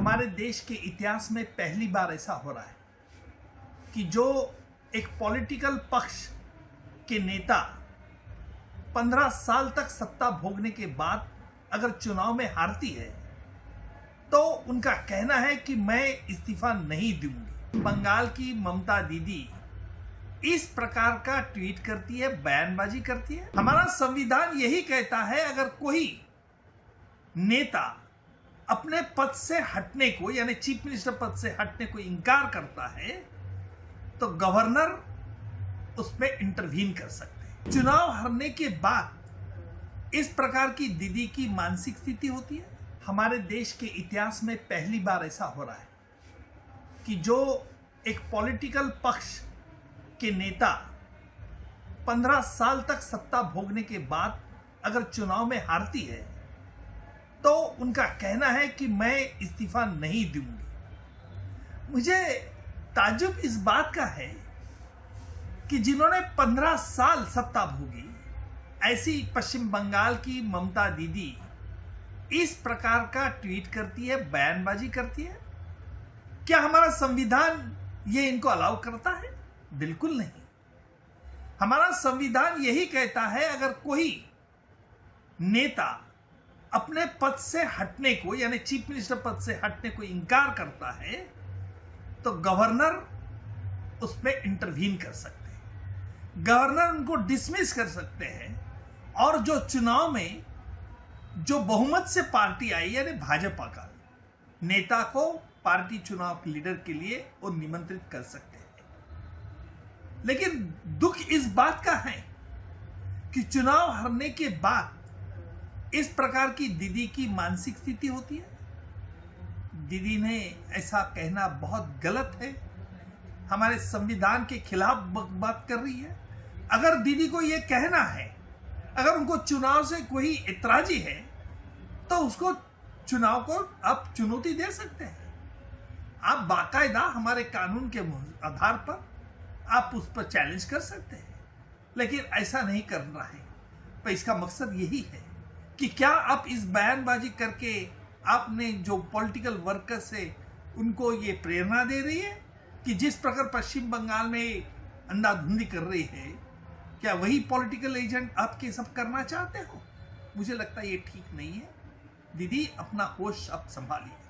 हमारे देश के इतिहास में पहली बार ऐसा हो रहा है कि जो एक पॉलिटिकल पक्ष के नेता 15 साल तक सत्ता भोगने के बाद अगर चुनाव में हारती है तो उनका कहना है कि मैं इस्तीफा नहीं दूंगी। बंगाल की ममता दीदी इस प्रकार का ट्वीट करती है, बयानबाजी करती है। हमारा संविधान यही कहता है अगर कोई नेता अपने पद से हटने को यानी चीफ मिनिस्टर पद से हटने को इनकार करता है तो गवर्नर उसमें इंटरवीन कर सकते हैं। चुनाव हारने के बाद इस प्रकार की दीदी की मानसिक स्थिति होती है। हमारे देश के इतिहास में पहली बार ऐसा हो रहा है कि जो एक पॉलिटिकल पक्ष के नेता 15 साल तक सत्ता भोगने के बाद अगर चुनाव में हारती है तो उनका कहना है कि मैं इस्तीफा नहीं दूंगी। मुझे ताज्जुब इस बात का है कि जिन्होंने 15 साल सत्ता भोगी ऐसी पश्चिम बंगाल की ममता दीदी इस प्रकार का ट्वीट करती है, बयानबाजी करती है। क्या हमारा संविधान ये इनको अलाउ करता है? बिल्कुल नहीं। हमारा संविधान यही कहता है अगर कोई नेता अपने पद से हटने को यानी चीफ मिनिस्टर पद से हटने को इनकार करता है तो गवर्नर उसमें इंटरवीन कर सकते हैं। गवर्नर उनको डिसमिस कर सकते हैं और जो चुनाव में जो बहुमत से पार्टी आई यानी भाजपा का नेता को पार्टी चुनाव के लीडर के लिए वो निमंत्रित कर सकते हैं। लेकिन दुख इस बात का है कि चुनाव हारने के बाद इस प्रकार की दीदी की मानसिक स्थिति होती है। दीदी ने ऐसा कहना बहुत गलत है, हमारे संविधान के खिलाफ बात कर रही है। अगर दीदी को यह कहना है, अगर उनको चुनाव से कोई इतराजी है तो उसको चुनाव को आप चुनौती दे सकते हैं। आप बाकायदा हमारे कानून के आधार पर आप उस पर चैलेंज कर सकते हैं, लेकिन ऐसा नहीं करना है। तो इसका मकसद यही है कि क्या आप इस बयानबाजी करके आपने जो पॉलिटिकल वर्कर से उनको ये प्रेरणा दे रही है कि जिस प्रकार पश्चिम बंगाल में अंधाधुंधी कर रही है, क्या वही पॉलिटिकल एजेंट आपके सब करना चाहते हो? मुझे लगता है ये ठीक नहीं है। दीदी अपना होश अब संभालिए।